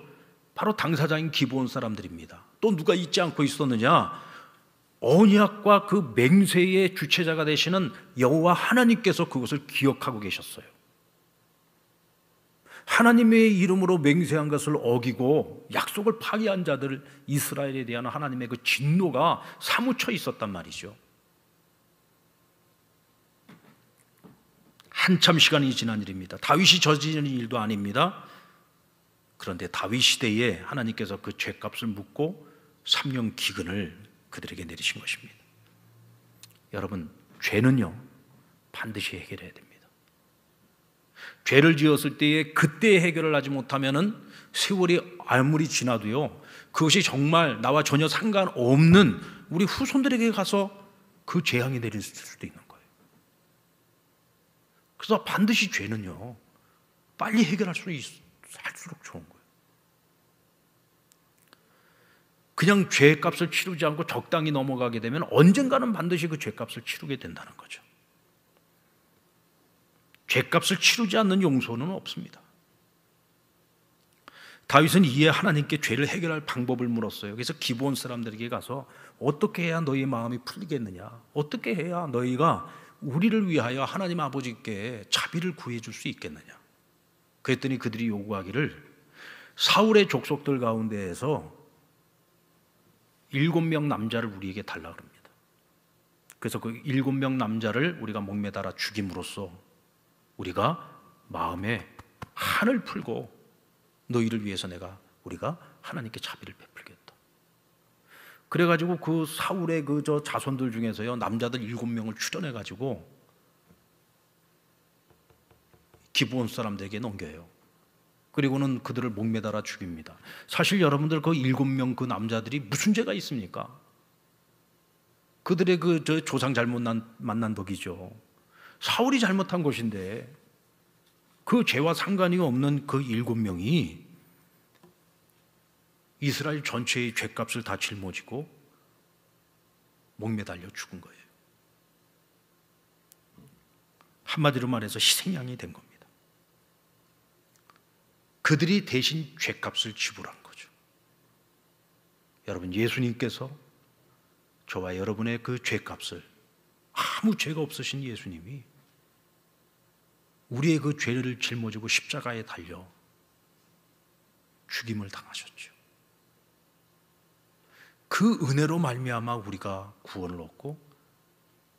바로 당사자인 기브온 사람들입니다. 또 누가 잊지 않고 있었느냐? 언약과 그 맹세의 주체자가 되시는 여호와 하나님께서 그것을 기억하고 계셨어요. 하나님의 이름으로 맹세한 것을 어기고 약속을 파기한 자들, 이스라엘에 대한 하나님의 그 진노가 사무쳐 있었단 말이죠. 한참 시간이 지난 일입니다. 다윗이 저지른 일도 아닙니다. 그런데 다윗 시대에 하나님께서 그 죄값을 묻고 3년 기근을 그들에게 내리신 것입니다. 여러분, 죄는요 반드시 해결해야 됩니다. 죄를 지었을 때에 그때 해결을 하지 못하면은 세월이 아무리 지나도요 그것이 정말 나와 전혀 상관없는 우리 후손들에게 가서 그 재앙이 내릴 수도 있는 거예요. 그래서 반드시 죄는요 빨리 해결할 수 할수록 좋은 거예요. 그냥 죄값을 치르지 않고 적당히 넘어가게 되면 언젠가는 반드시 그 죄값을 치르게 된다는 거죠. 죄값을 치르지 않는 용서는 없습니다. 다윗은 이에 하나님께 죄를 해결할 방법을 물었어요. 그래서 기브온 사람들에게 가서 어떻게 해야 너희 마음이 풀리겠느냐, 어떻게 해야 너희가 우리를 위하여 하나님 아버지께 자비를 구해줄 수 있겠느냐. 그랬더니 그들이 요구하기를 사울의 족속들 가운데에서 7명 남자를 우리에게 달라 그럽니다. 그래서 그 7명 남자를 우리가 목매달아 죽임으로써 우리가 마음에 한을 풀고 너희를 위해서 우리가 하나님께 자비를 베풀겠다. 그래가지고 그 사울의 그 자손들 중에서요 남자들 7명을 추련해가지고 기브온 사람들에게 넘겨요. 그리고는 그들을 목매달아 죽입니다. 사실 여러분들 그 7명 그 남자들이 무슨 죄가 있습니까? 그들의 그 조상 잘못 만난 덕이죠. 사울이 잘못한 것인데 그 죄와 상관이 없는 그 7명이 이스라엘 전체의 죄값을 다 짊어지고 목매달려 죽은 거예요. 한마디로 말해서 희생양이 된 겁니다. 그들이 대신 죄값을 지불한 거죠. 여러분, 예수님께서 저와 여러분의 그 죄값을, 아무 죄가 없으신 예수님이 우리의 그 죄를 짊어지고 십자가에 달려 죽임을 당하셨죠. 그 은혜로 말미암아 우리가 구원을 얻고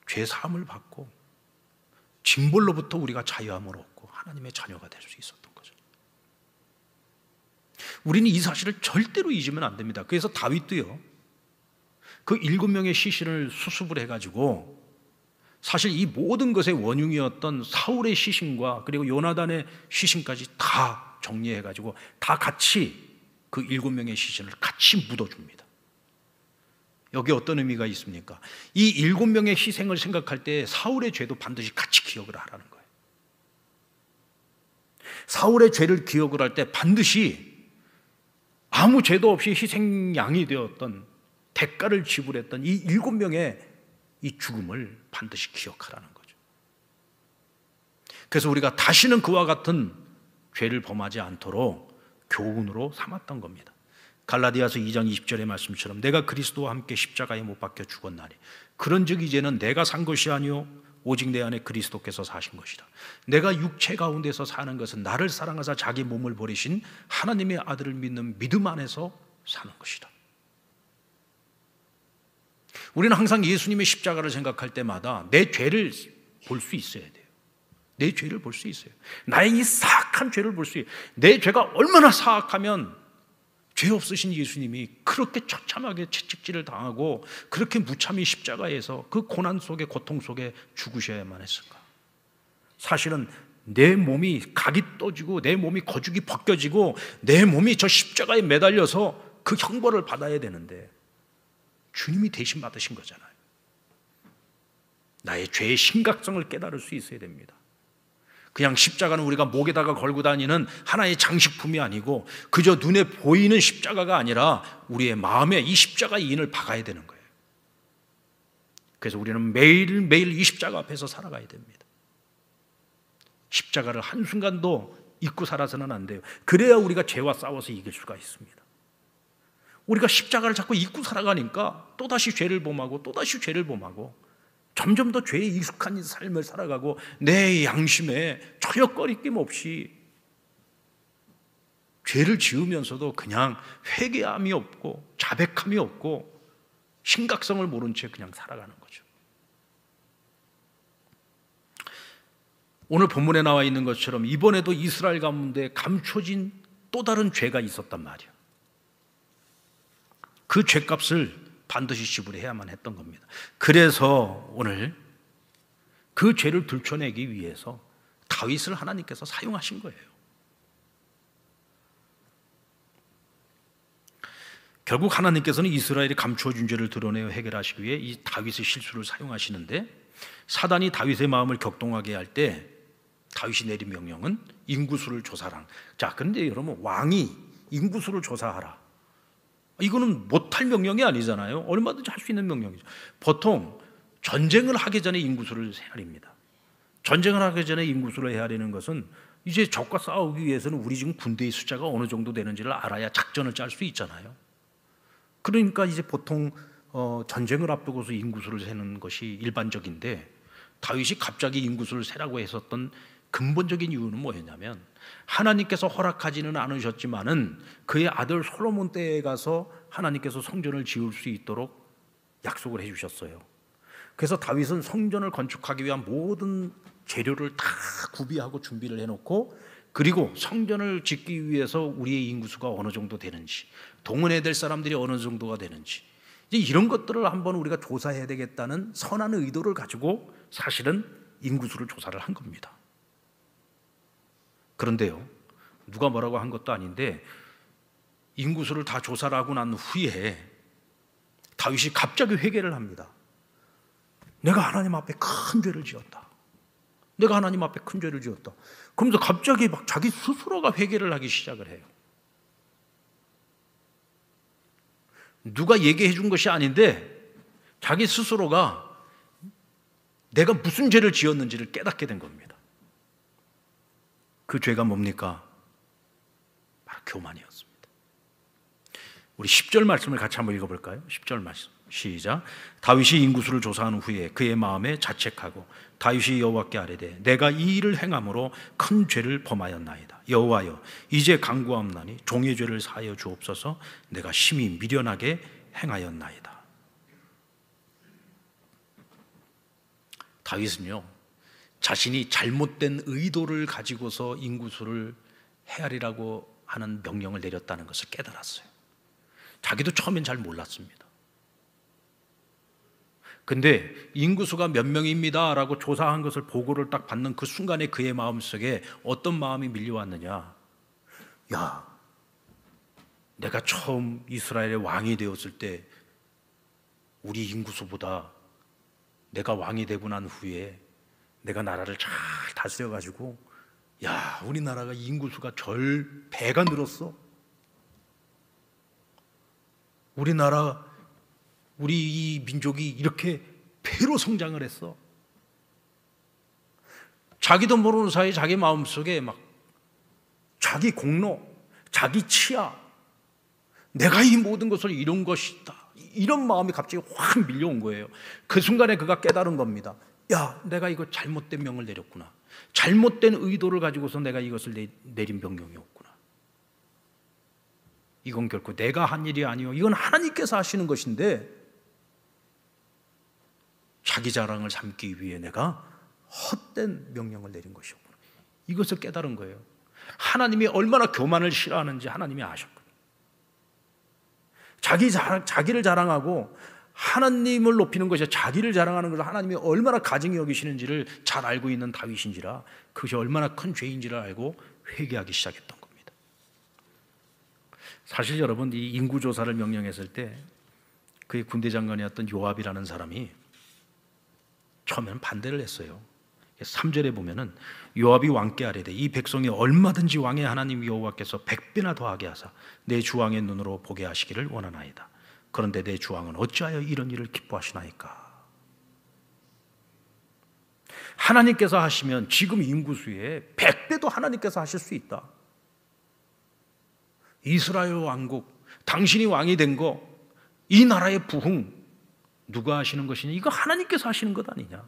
죄 사함을 받고 징벌로부터 우리가 자유함을 얻고 하나님의 자녀가 될 수 있었던 거죠. 우리는 이 사실을 절대로 잊으면 안 됩니다. 그래서 다윗도요 그 7명의 시신을 수습을 해가지고 사실 이 모든 것의 원흉이었던 사울의 시신과 그리고 요나단의 시신까지 다 정리해가지고 다 같이 그 7명의 시신을 같이 묻어줍니다. 여기 어떤 의미가 있습니까? 이 7명의 희생을 생각할 때 사울의 죄도 반드시 같이 기억을 하라는 거예요. 사울의 죄를 기억을 할 때 반드시 아무 죄도 없이 희생양이 되었던, 대가를 지불했던 이 7명의 이 죽음을 반드시 기억하라는 거죠. 그래서 우리가 다시는 그와 같은 죄를 범하지 않도록 교훈으로 삼았던 겁니다. 갈라디아서 2장 20절의 말씀처럼 내가 그리스도와 함께 십자가에 못 박혀 죽었나니 그런즉 이제는 내가 산 것이 아니요 오직 내 안에 그리스도께서 사신 것이라. 내가 육체 가운데서 사는 것은 나를 사랑하사 자기 몸을 버리신 하나님의 아들을 믿는 믿음 안에서 사는 것이다. 우리는 항상 예수님의 십자가를 생각할 때마다 내 죄를 볼 수 있어야 돼요. 내 죄를 볼 수 있어요. 나의 이 사악한 죄를 볼 수 있어요. 내 죄가 얼마나 사악하면 죄 없으신 예수님이 그렇게 처참하게 채찍질을 당하고 그렇게 무참히 십자가에서 그 고난 속에, 고통 속에 죽으셔야만 했을까? 사실은 내 몸이 각이 떠지고 내 몸이 거죽이 벗겨지고 내 몸이 저 십자가에 매달려서 그 형벌을 받아야 되는데 주님이 대신 받으신 거잖아요. 나의 죄의 심각성을 깨달을 수 있어야 됩니다. 그냥 십자가는 우리가 목에다가 걸고 다니는 하나의 장식품이 아니고 그저 눈에 보이는 십자가가 아니라 우리의 마음에 이 십자가의 인을 박아야 되는 거예요. 그래서 우리는 매일매일 이 십자가 앞에서 살아가야 됩니다. 십자가를 한순간도 잊고 살아서는 안 돼요. 그래야 우리가 죄와 싸워서 이길 수가 있습니다. 우리가 십자가를 자꾸 잊고 살아가니까 또다시 죄를 범하고 또다시 죄를 범하고 점점 더 죄에 익숙한 삶을 살아가고 내 양심에 처역거리낌 없이 죄를 지으면서도 그냥 회개함이 없고 자백함이 없고 심각성을 모른 채 그냥 살아가는 거죠. 오늘 본문에 나와 있는 것처럼 이번에도 이스라엘 가운데 감춰진 또 다른 죄가 있었단 말이에요. 그 죄값을 반드시 지불해야만 했던 겁니다. 그래서 오늘 그 죄를 들춰내기 위해서 다윗을 하나님께서 사용하신 거예요. 결국 하나님께서는 이스라엘이 감추어준 죄를 드러내어 해결하시기 위해 이 다윗의 실수를 사용하시는데 사단이 다윗의 마음을 격동하게 할 때 다윗이 내린 명령은 인구수를 조사하라. 자, 그런데 여러분 왕이 인구수를 조사하라. 이거는 못할 명령이 아니잖아요. 얼마든지 할 수 있는 명령이죠. 보통 전쟁을 하기 전에 인구수를 헤아립니다. 전쟁을 하기 전에 인구수를 헤아리는 것은 이제 적과 싸우기 위해서는 우리 지금 군대의 숫자가 어느 정도 되는지를 알아야 작전을 짤 수 있잖아요. 그러니까 이제 보통 전쟁을 앞두고서 인구수를 세는 것이 일반적인데 다윗이 갑자기 인구수를 세라고 했었던 근본적인 이유는 뭐였냐면 하나님께서 허락하지는 않으셨지만은 그의 아들 솔로몬 때에 가서 하나님께서 성전을 지을 수 있도록 약속을 해주셨어요. 그래서 다윗은 성전을 건축하기 위한 모든 재료를 다 구비하고 준비를 해놓고 그리고 성전을 짓기 위해서 우리의 인구수가 어느 정도 되는지 동원해야 될 사람들이 어느 정도가 되는지 이제 이런 것들을 한번 우리가 조사해야 되겠다는 선한 의도를 가지고 사실은 인구수를 조사를 한 겁니다. 그런데요, 누가 뭐라고 한 것도 아닌데 인구수를 다 조사를 하고 난 후에 다윗이 갑자기 회개를 합니다. 내가 하나님 앞에 큰 죄를 지었다. 내가 하나님 앞에 큰 죄를 지었다. 그러면서 갑자기 막 자기 스스로가 회개를 하기 시작을 해요. 누가 얘기해 준 것이 아닌데 자기 스스로가 내가 무슨 죄를 지었는지를 깨닫게 된 겁니다. 그 죄가 뭡니까? 바로 교만이었습니다. 우리 10절 말씀을 같이 한번 읽어볼까요? 10절 말씀 시작. 다윗이 인구수를 조사한 후에 그의 마음에 자책하고 다윗이 여호와께 아뢰되 내가 이 일을 행함으로 큰 죄를 범하였나이다. 여호와여 이제 간구함나니 종의 죄를 사하여 주옵소서. 내가 심히 미련하게 행하였나이다. 다윗은요 자신이 잘못된 의도를 가지고서 인구수를 헤아리라고 하는 명령을 내렸다는 것을 깨달았어요. 자기도 처음엔 잘 몰랐습니다. 근데 인구수가 몇 명입니다 라고 조사한 것을 보고를 딱 받는 그 순간에 그의 마음속에 어떤 마음이 밀려왔느냐. 야, 내가 처음 이스라엘의 왕이 되었을 때 우리 인구수보다 내가 왕이 되고 난 후에 내가 나라를 잘 다스려가지고 야, 우리나라가 인구수가 배가 늘었어. 우리 이 민족이 이렇게 배로 성장을 했어. 자기도 모르는 사이에 자기 마음속에 막 자기 공로, 자기 치아, 내가 이 모든 것을 이룬 것이다, 이런 마음이 갑자기 확 밀려온 거예요. 그 순간에 그가 깨달은 겁니다. 야, 내가 이거 잘못된 명을 내렸구나. 잘못된 의도를 가지고서 내가 이것을 내린 명령이었구나. 이건 결코 내가 한 일이 아니요, 이건 하나님께서 하시는 것인데 자기 자랑을 삼기 위해 내가 헛된 명령을 내린 것이었구나. 이것을 깨달은 거예요. 하나님이 얼마나 교만을 싫어하는지 하나님이 아셨거든요. 자기를 자랑하고 하나님을 높이는 것이 자기를 자랑하는 것을 하나님이 얼마나 가증히 여기시는지를 잘 알고 있는 다윗인지라 그것이 얼마나 큰 죄인지를 알고 회개하기 시작했던 겁니다. 사실 여러분, 이 인구조사를 명령했을 때 그의 군대 장관이었던 요압이라는 사람이 처음에는 반대를 했어요. 3절에 보면은 요압이 왕께 아뢰되 이 백성이 얼마든지 왕의 하나님 여호와께서 100배나 더하게 하사 내 주왕의 눈으로 보게 하시기를 원하나이다. 그런데 내 주왕은 어찌하여 이런 일을 기뻐하시나이까. 하나님께서 하시면 지금 인구수의 100배도 하나님께서 하실 수 있다. 이스라엘 왕국, 당신이 왕이 된 거, 이 나라의 부흥 누가 하시는 것이냐? 이거 하나님께서 하시는 것 아니냐?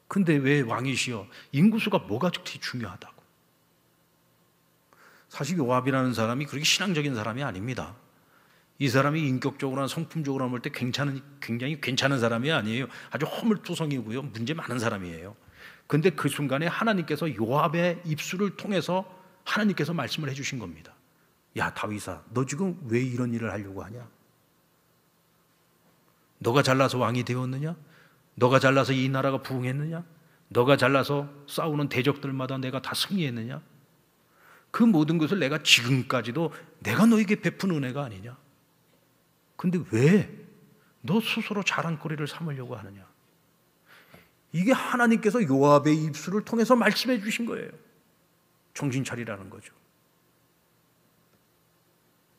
근데 왜 왕이시여? 인구수가 뭐가 그렇게 중요하다고? 사실 요압이라는 사람이 그렇게 신앙적인 사람이 아닙니다. 이 사람이 인격적으로나 성품적으로 볼 때 굉장히 괜찮은 사람이 아니에요. 아주 허물투성이고요, 문제 많은 사람이에요. 근데 그 순간에 하나님께서 요압의 입술을 통해서 하나님께서 말씀을 해주신 겁니다. 야, 다윗아, 너 지금 왜 이런 일을 하려고 하냐? 너가 잘나서 왕이 되었느냐? 너가 잘나서 이 나라가 부흥했느냐? 너가 잘나서 싸우는 대적들마다 내가 다 승리했느냐? 그 모든 것을 내가 지금까지도 내가 너에게 베푼 은혜가 아니냐? 근데 왜 너 스스로 자랑거리를 삼으려고 하느냐? 이게 하나님께서 요압의 입술을 통해서 말씀해 주신 거예요. 정신 차리라는 거죠.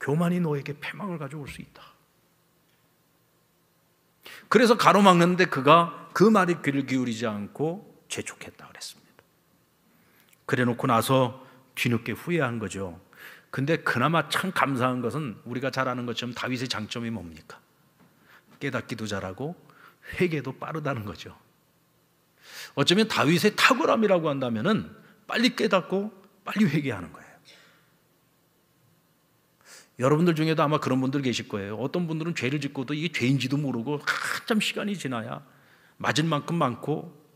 교만이 너에게 패망을 가져올 수 있다. 그래서 가로막는데 그가 그 말에 귀를 기울이지 않고 재촉했다 그랬습니다. 그래놓고 나서 뒤늦게 후회한 거죠. 근데 그나마 참 감사한 것은 우리가 잘 아는 것처럼 다윗의 장점이 뭡니까? 깨닫기도 잘하고 회개도 빠르다는 거죠. 어쩌면 다윗의 탁월함이라고 한다면은 빨리 깨닫고 빨리 회개하는 거예요. 여러분들 중에도 아마 그런 분들 계실 거예요. 어떤 분들은 죄를 짓고도 이게 죄인지도 모르고 한참 시간이 지나야 맞을 만큼 많고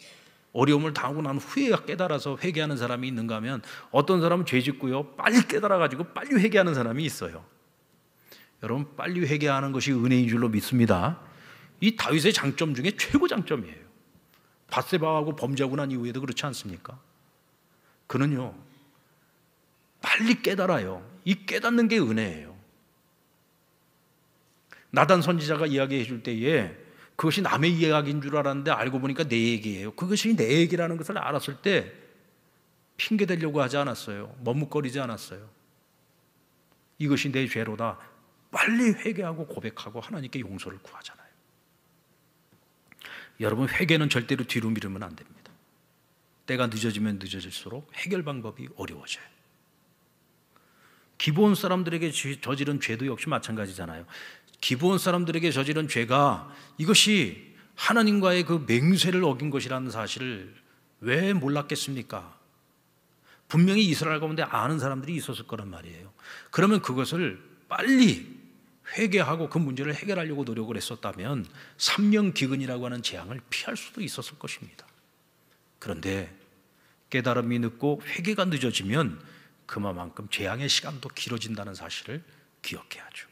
어려움을 당하고 난 후에 깨달아서 회개하는 사람이 있는가 하면 어떤 사람은 죄 짓고요, 빨리 깨달아가지고 빨리 회개하는 사람이 있어요. 여러분, 빨리 회개하는 것이 은혜인 줄로 믿습니다. 이 다윗의 장점 중에 최고 장점이에요. 밧세바하고 범죄하고 난 이후에도 그렇지 않습니까? 그는요, 빨리 깨달아요. 이 깨닫는 게 은혜예요. 나단 선지자가 이야기해 줄 때에 그것이 남의 이야기인 줄 알았는데 알고 보니까 내 얘기예요. 그것이 내 얘기라는 것을 알았을 때 핑계 대려고 하지 않았어요. 머뭇거리지 않았어요. 이것이 내 죄로다. 빨리 회개하고 고백하고 하나님께 용서를 구하잖아요. 여러분, 회개는 절대로 뒤로 미루면 안 됩니다. 때가 늦어지면 늦어질수록 해결 방법이 어려워져요. 기브온 사람들에게 저지른 죄도 역시 마찬가지잖아요. 기브온 사람들에게 저지른 죄가 이것이 하나님과의 그 맹세를 어긴 것이라는 사실을 왜 몰랐겠습니까? 분명히 이스라엘 가운데 아는 사람들이 있었을 거란 말이에요. 그러면 그것을 빨리 회개하고 그 문제를 해결하려고 노력을 했었다면 3년 기근이라고 하는 재앙을 피할 수도 있었을 것입니다. 그런데 깨달음이 늦고 회개가 늦어지면 그만큼 재앙의 시간도 길어진다는 사실을 기억해야죠.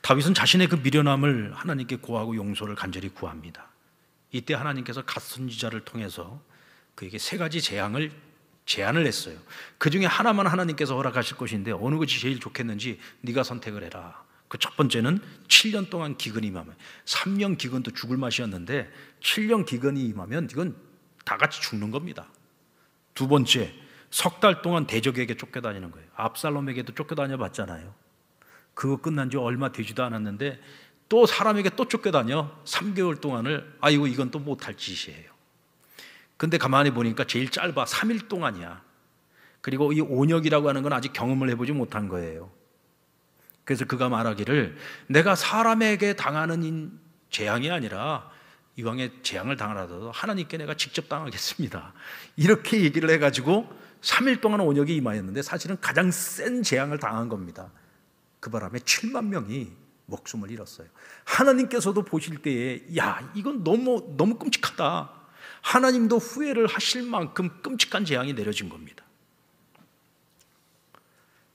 다윗은 자신의 그 미련함을 하나님께 고하고 용서를 간절히 구합니다. 이때 하나님께서 갓 선지자를 통해서 그에게 3가지 제안을 했어요. 그 중에 하나만 하나님께서 허락하실 것인데 어느 것이 제일 좋겠는지 네가 선택을 해라. 그 첫 번째는 7년 동안 기근이 임하면, 3년 기근도 죽을 맛이었는데 7년 기근이 임하면 이건 다 같이 죽는 겁니다. 두 번째, 석 달 동안 대적에게 쫓겨다니는 거예요. 압살롬에게도 쫓겨다녀 봤잖아요. 그거 끝난 지 얼마 되지도 않았는데 또 사람에게 또 쫓겨다녀 3개월 동안을. 아이고, 이건 또 못할 짓이에요. 근데 가만히 보니까 제일 짧아 3일 동안이야. 그리고 이 온역이라고 하는 건 아직 경험을 해보지 못한 거예요. 그래서 그가 말하기를 내가 사람에게 당하는 재앙이 아니라 이왕에 재앙을 당하더라도 하나님께 내가 직접 당하겠습니다. 이렇게 얘기를 해가지고 3일 동안 온역이 임하였는데 사실은 가장 센 재앙을 당한 겁니다. 그 바람에 7만 명이 목숨을 잃었어요. 하나님께서도 보실 때에 야, 이건 너무 끔찍하다. 하나님도 후회를 하실 만큼 끔찍한 재앙이 내려진 겁니다.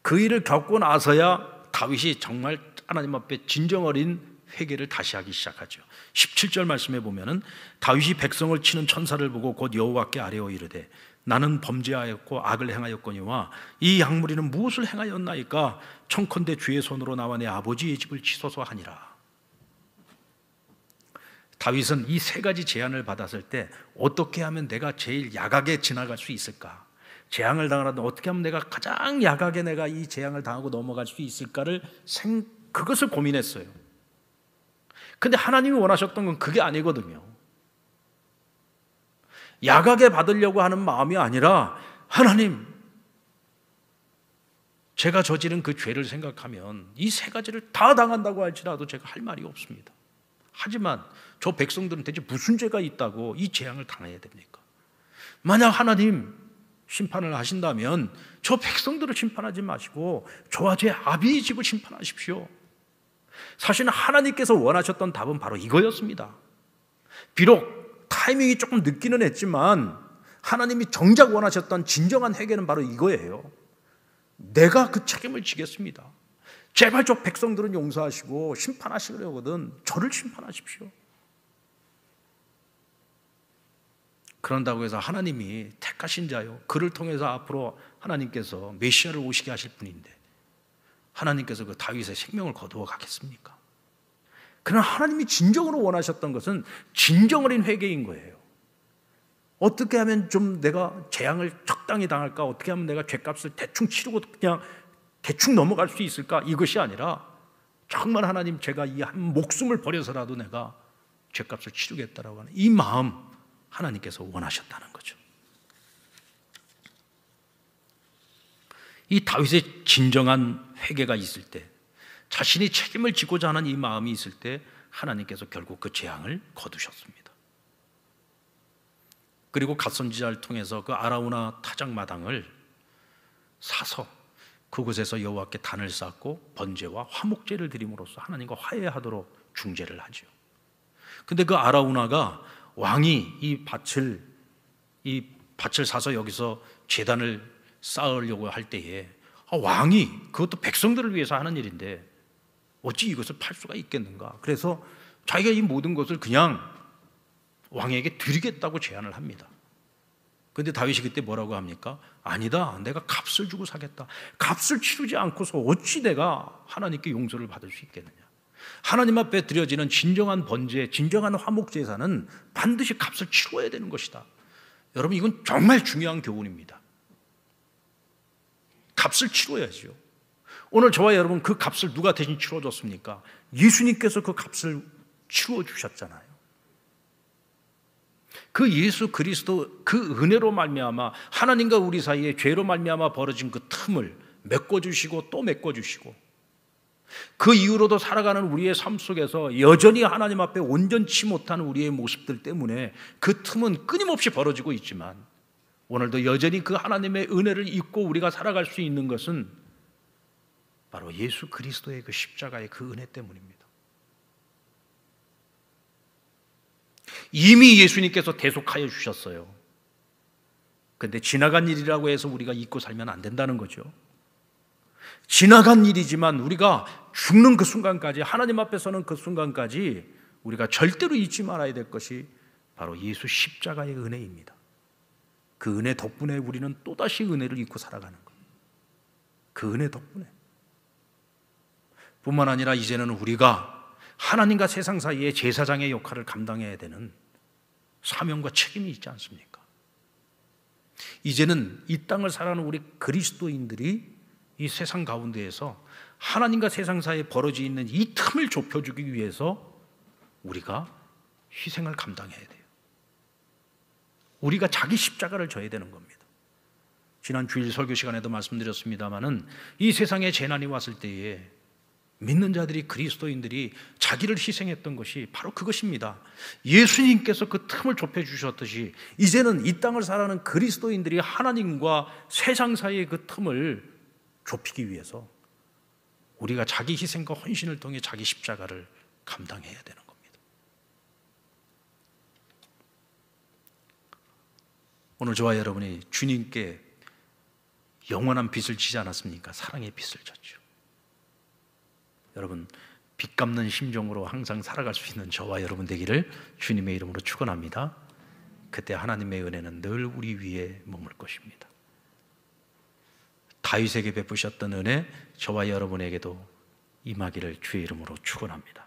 그 일을 겪고 나서야 다윗이 정말 하나님 앞에 진정 어린 회개를 다시 하기 시작하죠. 17절 말씀에 보면은 다윗이 백성을 치는 천사를 보고 곧 여호와께 아뢰어 이르되 나는 범죄하였고 악을 행하였거니와 이 양무리는 무엇을 행하였나이까? 청컨대 주의 손으로 나와 내 아버지의 집을 치소서 하니라. 다윗은 이 세 가지 제안을 받았을 때 어떻게 하면 내가 제일 약하게 지나갈 수 있을까? 재앙을 당하라도 어떻게 하면 내가 가장 약하게 내가 이 재앙을 당하고 넘어갈 수 있을까를 그것을 고민했어요. 근데 하나님이 원하셨던 건 그게 아니거든요. 약하게 받으려고 하는 마음이 아니라 하나님, 제가 저지른 그 죄를 생각하면 이 세 가지를 다 당한다고 할지라도 제가 할 말이 없습니다. 하지만 저 백성들은 대체 무슨 죄가 있다고 이 재앙을 당해야 됩니까? 만약 하나님 심판을 하신다면 저 백성들을 심판하지 마시고 저와 제 아비의 집을 심판하십시오. 사실은 하나님께서 원하셨던 답은 바로 이거였습니다. 비록 타이밍이 조금 늦기는 했지만 하나님이 정작 원하셨던 진정한 회개는 바로 이거예요. 내가 그 책임을 지겠습니다. 제발 저 백성들은 용서하시고 심판하시려거든 저를 심판하십시오. 그런다고 해서 하나님이 택하신 자요, 그를 통해서 앞으로 하나님께서 메시아를 오시게 하실 분인데 하나님께서 그 다윗의 생명을 거두어 가겠습니까? 그러나 하나님이 진정으로 원하셨던 것은 진정 어린 회개인 거예요. 어떻게 하면 좀 내가 재앙을 적당히 당할까? 어떻게 하면 내가 죄값을 대충 치르고 그냥 대충 넘어갈 수 있을까? 이것이 아니라 정말 하나님, 제가 이 한 목숨을 버려서라도 내가 죄값을 치르겠다라고 하는 이 마음, 하나님께서 원하셨다는 거죠. 이 다윗의 진정한 회개가 있을 때, 자신이 책임을 지고자 하는 이 마음이 있을 때 하나님께서 결국 그 재앙을 거두셨습니다. 그리고 갓 선지자를 통해서 그 아라우나 타작마당을 사서 그곳에서 여호와께 단을 쌓고 번제와 화목제를 드림으로써 하나님과 화해하도록 중재를 하죠. 근데 그 아라우나가 왕이 이 밭을 사서 여기서 제단을 쌓으려고 할 때에 왕이, 그것도 백성들을 위해서 하는 일인데 어찌 이것을 팔 수가 있겠는가? 그래서 자기가 이 모든 것을 그냥 왕에게 드리겠다고 제안을 합니다. 그런데 다윗이 그때 뭐라고 합니까? 아니다, 내가 값을 주고 사겠다. 값을 치르지 않고서 어찌 내가 하나님께 용서를 받을 수 있겠느냐? 하나님 앞에 드려지는 진정한 번제, 진정한 화목제사는 반드시 값을 치러야 되는 것이다. 여러분, 이건 정말 중요한 교훈입니다. 값을 치러야죠. 오늘 저와 여러분, 그 값을 누가 대신 치러줬습니까? 예수님께서 그 값을 치러주셨잖아요. 그 예수 그리스도, 그 은혜로 말미암아 하나님과 우리 사이에 죄로 말미암아 벌어진 그 틈을 메꿔주시고 또 메꿔주시고, 그 이후로도 살아가는 우리의 삶 속에서 여전히 하나님 앞에 온전치 못한 우리의 모습들 때문에 그 틈은 끊임없이 벌어지고 있지만, 오늘도 여전히 그 하나님의 은혜를 잊고 우리가 살아갈 수 있는 것은 바로 예수 그리스도의 그 십자가의 그 은혜 때문입니다. 이미 예수님께서 대속하여 주셨어요. 그런데 지나간 일이라고 해서 우리가 잊고 살면 안 된다는 거죠. 지나간 일이지만 우리가 죽는 그 순간까지, 하나님 앞에 서는 그 순간까지 우리가 절대로 잊지 말아야 될 것이 바로 예수 십자가의 은혜입니다. 그 은혜 덕분에 우리는 또다시 은혜를 잊고 살아가는 거예요. 그 은혜 덕분에. 뿐만 아니라 이제는 우리가 하나님과 세상 사이에 제사장의 역할을 감당해야 되는 사명과 책임이 있지 않습니까? 이제는 이 땅을 살아가는 우리 그리스도인들이 이 세상 가운데에서 하나님과 세상 사이에 벌어져 있는 이 틈을 좁혀주기 위해서 우리가 희생을 감당해야 돼요. 우리가 자기 십자가를 져야 되는 겁니다. 지난 주일 설교 시간에도 말씀드렸습니다마는 이 세상에 재난이 왔을 때에 믿는 자들이, 그리스도인들이 자기를 희생했던 것이 바로 그것입니다. 예수님께서 그 틈을 좁혀주셨듯이 이제는 이 땅을 살아가는 그리스도인들이 하나님과 세상 사이의 그 틈을 좁히기 위해서 우리가 자기 희생과 헌신을 통해 자기 십자가를 감당해야 되는 겁니다. 오늘 저와 여러분이 주님께 영원한 빚을 지지 않았습니까? 사랑의 빚을 졌죠. 여러분, 빚 갚는 심정으로 항상 살아갈 수 있는 저와 여러분 되기를 주님의 이름으로 축원합니다. 그때 하나님의 은혜는 늘 우리 위에 머물 것입니다. 다윗에게 베푸셨던 은혜 저와 여러분에게도 임하기를 주의 이름으로 축원합니다.